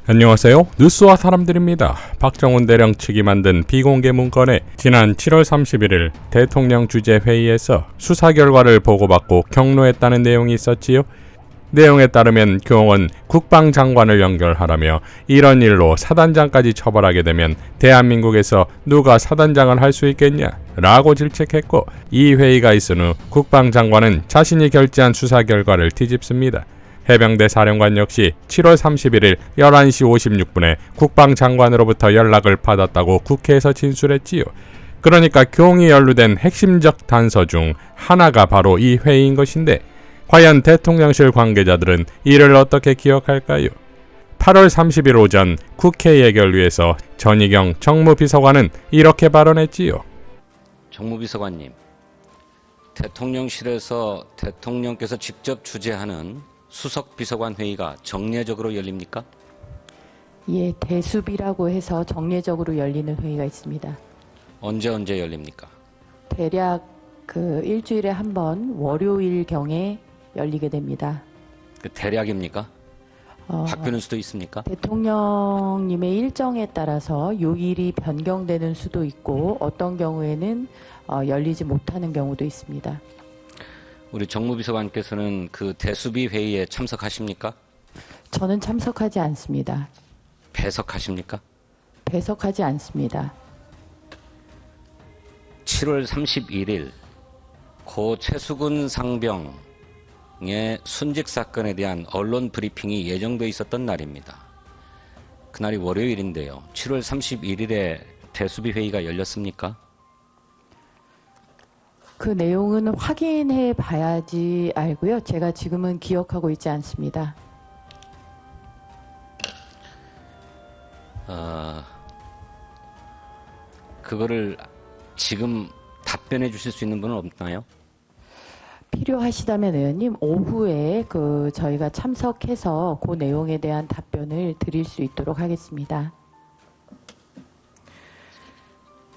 안녕하세요. 뉴스와 사람들입니다. 박정훈 대령 측이 만든 비공개 문건에 지난 7월 31일 대통령 주재 회의에서 수사 결과를 보고받고 경로했다는 내용이 있었지요. 내용에 따르면 교원은 국방장관을 연결하라며 이런 일로 사단장까지 처벌하게 되면 대한민국에서 누가 사단장을 할 수 있겠냐 라고 질책했고, 이 회의가 있은 후 국방장관은 자신이 결재한 수사 결과를 뒤집습니다. 해병대 사령관 역시 7월 31일 11시 56분에 국방장관으로부터 연락을 받았다고 국회에서 진술했지요. 그러니까 교웅이 연루된 핵심적 단서 중 하나가 바로 이 회의인 것인데, 과연 대통령실 관계자들은 이를 어떻게 기억할까요? 8월 30일 오전 국회 예결위에서 전희경 정무비서관은 이렇게 발언했지요. 정무비서관님, 대통령실에서 대통령께서 직접 주재하는 수석비서관 회의가 정례적으로 열립니까? 예, 대수비라고 해서 정례적으로 열리는 회의가 있습니다. 언제 열립니까? 대략 일주일에 한 번 월요일경에 열리게 됩니다. 대략입니까? 바뀌는 수도 있습니까? 대통령님의 일정에 따라서 요일이 변경되는 수도 있고, 어떤 경우에는 열리지 못하는 경우도 있습니다. 우리 정무비서관께서는 그 대수비 회의에 참석하십니까? 저는 참석하지 않습니다. 배석하십니까? 배석하지 않습니다. 7월 31일 고 최수근 상병의 순직 사건에 대한 언론 브리핑이 예정돼 있었던 날입니다. 그날이 월요일인데요. 7월 31일에 대수비 회의가 열렸습니까? 그 내용은 확인해 봐야지 알고요. 제가 지금은 기억하고 있지 않습니다. 그거를 지금 답변해 주실 수 있는 분은 없나요? 필요하시다면 의원님, 오후에 저희가 참석해서 그 내용에 대한 답변을 드릴 수 있도록 하겠습니다.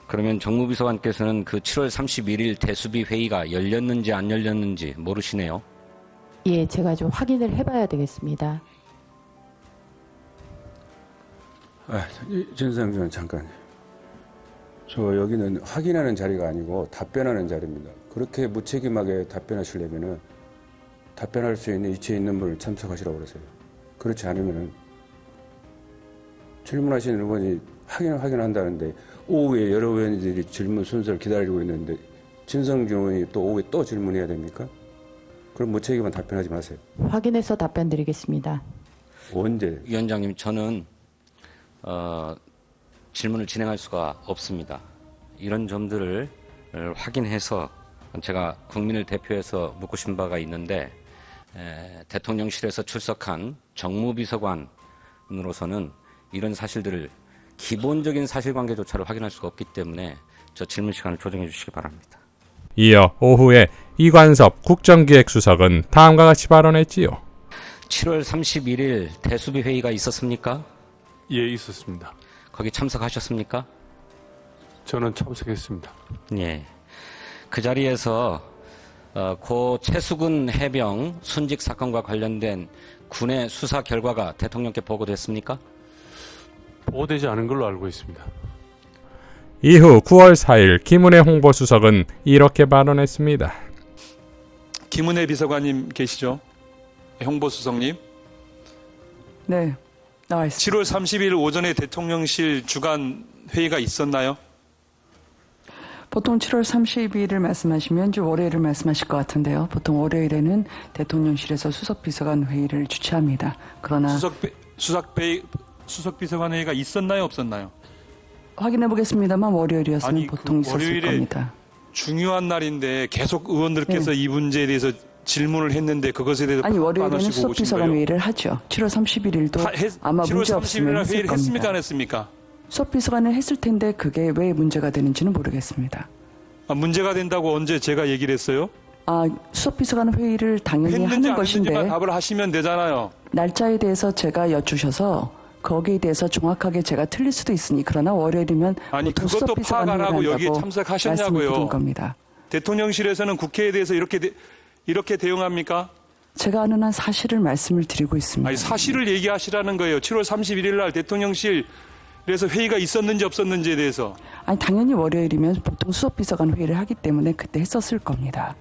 그러면 정무비서관께서는 그 7월 31일 대수비 회의가 열렸는지 안 열렸는지 모르시네요. 예, 제가 좀 확인을 해봐야 되겠습니다. 전상준 잠깐. 저 여기는 확인하는 자리가 아니고 답변하는 자리입니다. 그렇게 무책임하게 답변하시려면은 답변할 수 있는 위치에 있는 분을 참석하시라고 그러세요. 그렇지 않으면은 질문하시는 의원이 확인한다는데 오후에 여러 의원들이 질문 순서를 기다리고 있는데 진성준 의원이 또 오후에 또 질문해야 됩니까? 그럼 무책임한 답변하지 마세요. 확인해서 답변 드리겠습니다. 언제? 위원장님, 저는 질문을 진행할 수가 없습니다. 이런 점들을 확인해서 제가 국민을 대표해서 묻고 싶은 바가 있는데, 대통령실에서 출석한 정무비서관으로서는 이런 사실들을 기본적인 사실관계조차를 확인할 수가 없기 때문에 저 질문 시간을 조정해 주시기 바랍니다. 이어 오후에 이관섭 국정기획수석은 다음과 같이 발언했지요. 7월 31일 대수비 회의가 있었습니까? 예, 있었습니다. 거기 참석하셨습니까? 저는 참석했습니다. 예. 그 자리에서 고 최수근 해병 순직 사건과 관련된 군의 수사 결과가 대통령께 보고됐습니까? 보고되지 않은 걸로 알고 있습니다. 이후 9월 4일 김은혜 홍보수석은 이렇게 발언했습니다. 김은혜 비서관님 계시죠? 홍보수석님. 네, 나와 있습니다. 7월 30일 오전에 대통령실 주간 회의가 있었나요? 보통 7월 30일을 말씀하시면 이제 월요일을 말씀하실 것 같은데요. 보통 월요일에는 대통령실에서 수석비서관 회의를 주최합니다. 그러나 수석비서관 회의가 있었나요, 없었나요? 확인해 보겠습니다만 월요일이었으면 보통 있었을 겁니다. 중요한 날인데 계속 의원들께서 이 문제에 대해서 질문을 했는데 그것에 대해서 아니, 월요일에는 오신 수석비서관 거예요? 회의를 하죠. 7월 31일도 아마 7월 문제 없으면 30일날 했을 회의를 겁니다. 했습니까, 안 했습니까? 수석비서관을 했을 텐데 그게 왜 문제가 되는지는 모르겠습니다. 문제가 된다고 언제 제가 얘기를 했어요? 수석비서관 회의를 당연히 했는지 하는 안 했는지만 것인데 답을 하시면 되잖아요. 날짜에 대해서 제가 여쭈셔서 거기에 대해서 정확하게 제가 틀릴 수도 있으니, 그러나 월요일이면 아니, 보통 그것도 수석비서관 파악 안 하고 회의를 여기에 한다고 참석하셨냐고요. 말씀을 드린 겁니다. 대통령실에서는 국회에 대해서 이렇게 대응합니까? 제가 아는 한 사실을 말씀을 드리고 있습니다. 아니, 사실을 얘기하시라는 거예요. 7월 31일 날 대통령실에서 회의가 있었는지 없었는지에 대해서. 아니 당연히 월요일이면 보통 수석비서관 회의를 하기 때문에 그때 했었을 겁니다.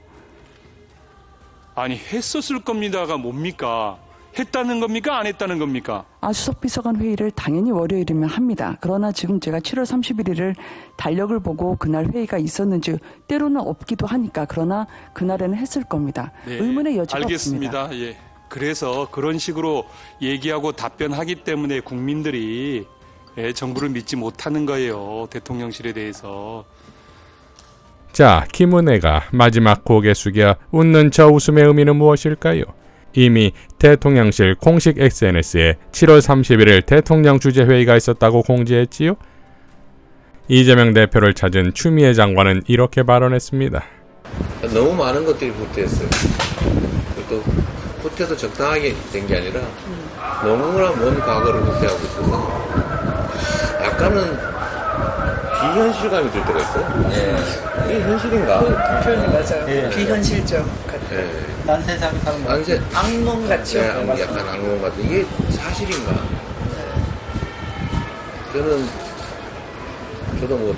아니, 했었을 겁니다가 뭡니까? 했다는 겁니까? 안 했다는 겁니까? 수석비서관 회의를 당연히 월요일이면 합니다. 그러나 지금 제가 7월 31일을 달력을 보고 그날 회의가 있었는지 때로는 없기도 하니까 그러나 그날에는 했을 겁니다. 네, 의문의 여지가 알겠습니다. 없습니다. 예. 그래서 그런 식으로 얘기하고 답변하기 때문에 국민들이 정부를 믿지 못하는 거예요. 대통령실에 대해서. 자, 김은혜가 마지막 고개 숙여 웃는 저 웃음의 의미는 무엇일까요? 이미 대통령실 공식 SNS에 7월 31일 대통령 주재회의가 있었다고 공지했지요. 이재명 대표를 찾은 추미애 장관은 이렇게 발언했습니다. 너무 많은 것들이 후퇴했어요. 또 후퇴도 적당하게 된 게 아니라 너무나 먼 과거를 후퇴하고 있어서 약간은 비현실감이 들 때가 있어요. 이게 현실인가? 그 표현이 맞아요. 비현실적 같아요. 난 세상에 사는 거. 악몽 같죠? 네, 약간 악몽 같은. 이게 사실인가? 저도 뭐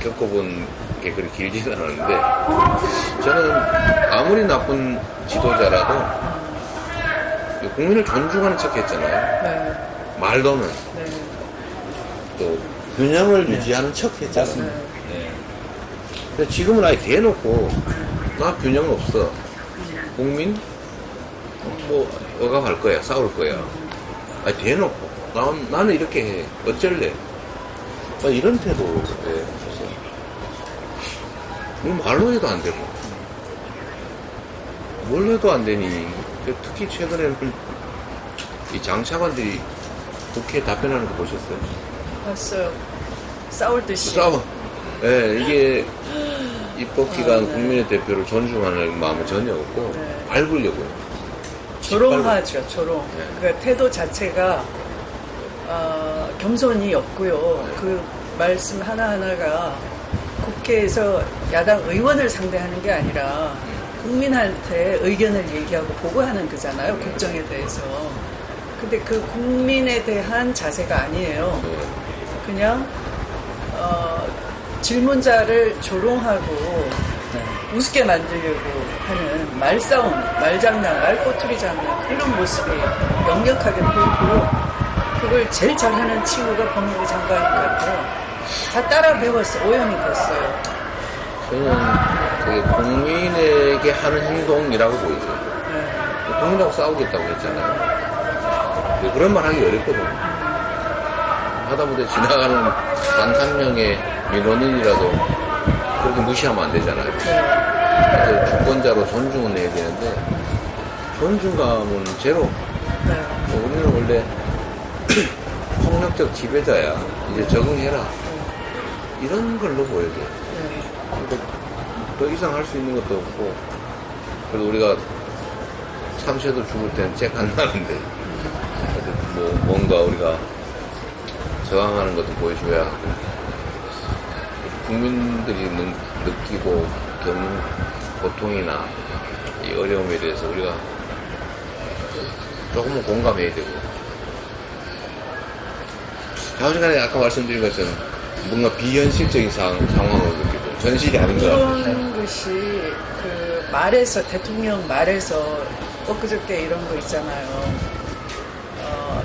겪어본 게 그렇게 길지는 않았는데, 저는 아무리 나쁜 지도자라도 국민을 존중하는 척 했잖아요. 네. 말로는. 네. 또 균형을 유지하는 척 했잖아요. 근데 지금은 아예 대놓고 나 균형 없어. 국민 뭐 억압할 거야, 싸울 거야. 아니 대놓고 나는 이렇게 해. 어쩔래? 이런 태도. 말로 해도 안 되고 뭘 해도 안 되니. 특히 최근에는 이 장차관들이 국회에 답변하는 거 보셨어요? 봤어요. 싸울 듯이. 싸워. 예, 이게 입법기관 국민의 대표를 존중하는 마음은 전혀 없고 밟으려고요. 조롱하죠, 조롱. 네. 그 태도 자체가 겸손이 없고요. 그 말씀 하나하나가 국회에서 야당 의원을 상대하는 게 아니라 국민한테 의견을 얘기하고 보고하는 거잖아요. 국정에 대해서. 근데 그 국민에 대한 자세가 아니에요. 그냥 질문자를 조롱하고 우습게 만들려고 하는 말싸움, 말장난, 말꼬투리 장난 그런 모습이 역력하게 보이고 그걸 제일 잘하는 친구가 법무부 장관인 것 같아요. 다 따라 배웠어. 오염이 됐어요. 저는 그게 국민에게 하는 행동이라고 보이죠. 국민하고 싸우겠다고 했잖아요. 그런 말 하기 어렵거든요. 하다못해 지나가는 단 한 명의 민원인이라도 그렇게 무시하면 안 되잖아요. 그래서 주권자로 존중은 해야 되는데 존중감은 제로. 우리는 원래 폭력적 지배자야. 이제 적응해라. 이런 걸로 보여져요. 더 이상 할 수 있는 것도 없고 그래도 우리가 참새도 죽을 때는 잭 안 나는데 뭐 뭔가 우리가 저항하는 것도 보여줘야 하고 국민들이 느끼고 겪는 고통이나 이 어려움에 대해서 우리가 조금은 공감해야 되고 자우지간에 아까 말씀드린 것처럼 뭔가 비현실적인 상황으로 느끼고 현실이 아닌 것 같아요. 그런 것이 그 말에서 대통령 말에서 엊그저께 이런 거 있잖아요.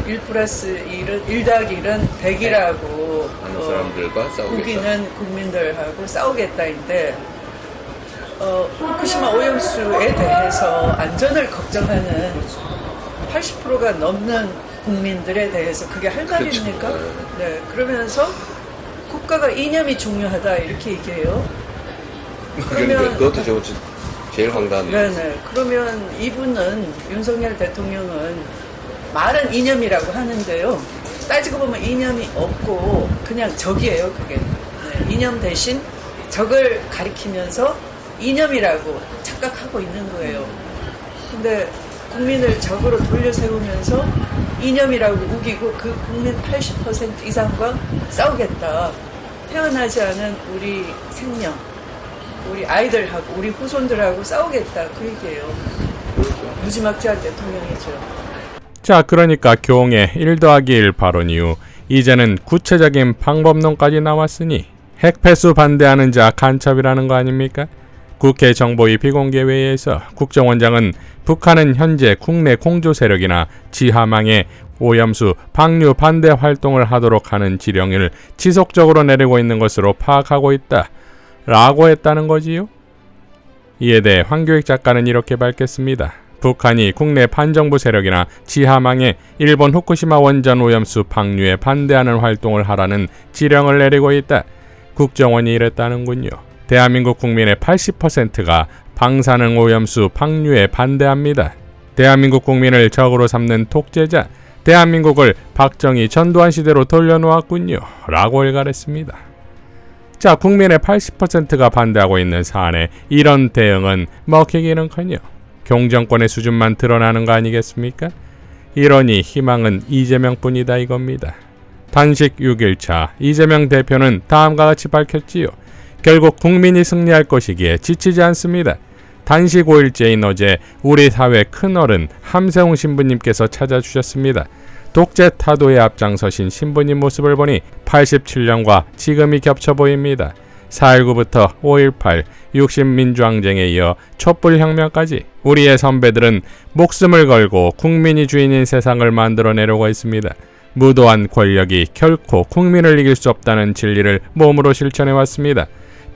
1+1은 1+1은 100이라고 하는 사람들과 싸우겠다. 우기는 국민들하고 싸우겠다인데 후쿠시마 오염수에 대해서 안전을 걱정하는 80%가 넘는 국민들에 대해서 그게 할 말입니까? 그렇죠. 네, 그러면서 국가가 이념이 중요하다 이렇게 얘기해요. 그러니까 그것도 제일 황당한 일이죠. 네네. 그러면 이분은 윤석열 대통령은 말은 이념이라고 하는데요. 따지고 보면 이념이 없고 그냥 적이에요. 그게 이념 대신 적을 가리키면서 이념이라고 착각하고 있는 거예요. 근데 국민을 적으로 돌려 세우면서 이념이라고 우기고 그 국민 80% 이상과 싸우겠다. 태어나지 않은 우리 생명, 우리 아이들하고 우리 후손들하고 싸우겠다 그 얘기예요. 무지막지한 대통령이죠. 자, 그러니까 교홍의 1+1 발언 이후 이제는 구체적인 방법론까지 나왔으니 핵폐수 반대하는 자 간첩이라는 거 아닙니까? 국회 정보위 비공개회의에서 국정원장은 북한은 현재 국내 공조 세력이나 지하망에 오염수 방류 반대 활동을 하도록 하는 지령을 지속적으로 내리고 있는 것으로 파악하고 있다 라고 했다는 거지요. 이에 대해 황교익 작가는 이렇게 밝혔습니다. 북한이 국내 반정부 세력이나 지하망에 일본 후쿠시마 원전 오염수 방류에 반대하는 활동을 하라는 지령을 내리고 있다. 국정원이 이랬다는군요. 대한민국 국민의 80%가 방사능 오염수 방류에 반대합니다. 대한민국 국민을 적으로 삼는 독재자, 대한민국을 박정희 전두환 시대로 돌려놓았군요. 라고 일갈했습니다. 자, 국민의 80%가 반대하고 있는 사안에 이런 대응은 먹히기는커녕 경정권의 수준만 드러나는 거 아니겠습니까? 이러니 희망은 이재명뿐이다 이겁니다. 단식 6일차 이재명 대표는 다음과 같이 밝혔지요. 결국 국민이 승리할 것이기에 지치지 않습니다. 단식 5일째인 어제 우리 사회 큰어른 함세웅 신부님께서 찾아주셨습니다. 독재 타도에 앞장서신 신부님 모습을 보니 87년과 지금이 겹쳐 보입니다. 4.19부터 5.18, 60민주항쟁에 이어 촛불혁명까지 우리의 선배들은 목숨을 걸고 국민이 주인인 세상을 만들어내려고 했습니다. 무도한 권력이 결코 국민을 이길 수 없다는 진리를 몸으로 실천해왔습니다.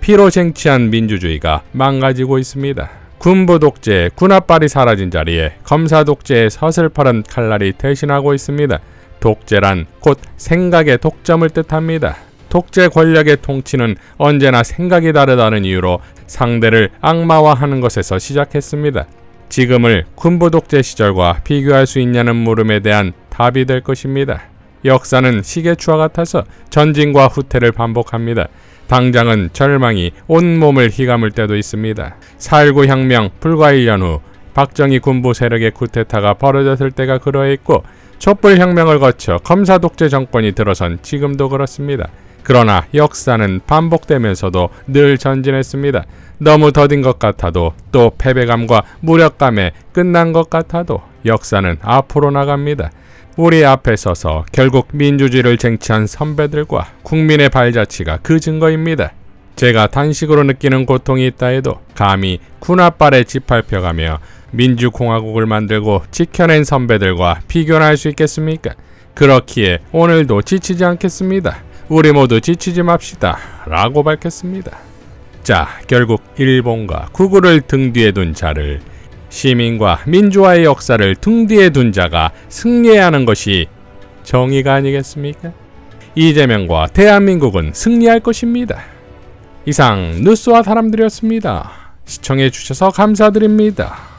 피로 쟁취한 민주주의가 망가지고 있습니다. 군부 독재, 군합발이 사라진 자리에 검사 독재의 서슬퍼런 칼날이 대신하고 있습니다. 독재란 곧 생각의 독점을 뜻합니다. 독재 권력의 통치는 언제나 생각이 다르다는 이유로 상대를 악마화하는 것에서 시작했습니다. 지금을 군부 독재 시절과 비교할 수 있냐는 물음에 대한 답이 될 것입니다. 역사는 시계추와 같아서 전진과 후퇴를 반복합니다. 당장은 절망이 온몸을 휘감을 때도 있습니다. 4.19 혁명 불과 1년 후 박정희 군부 세력의 쿠데타가 벌어졌을 때가 그러했고 촛불혁명을 거쳐 검사 독재 정권이 들어선 지금도 그렇습니다. 그러나 역사는 반복되면서도 늘 전진했습니다. 너무 더딘 것 같아도 또 패배감과 무력감에 끝난 것 같아도 역사는 앞으로 나갑니다. 우리 앞에 서서 결국 민주주의를 쟁취한 선배들과 국민의 발자취가 그 증거입니다. 제가 단식으로 느끼는 고통이 있다 해도 감히 군합발에 짓밟혀가며 민주공화국을 만들고 지켜낸 선배들과 비교나 할 수 있겠습니까? 그렇기에 오늘도 지치지 않겠습니다. 우리 모두 지치지 맙시다. 라고 밝혔습니다. 자, 결국 일본과 구구를 등 뒤에 둔 자를 시민과 민주화의 역사를 등 뒤에 둔 자가 승리해야 하는 것이 정의가 아니겠습니까? 이재명과 대한민국은 승리할 것입니다. 이상 뉴스와 사람들이었습니다. 시청해 주셔서 감사드립니다.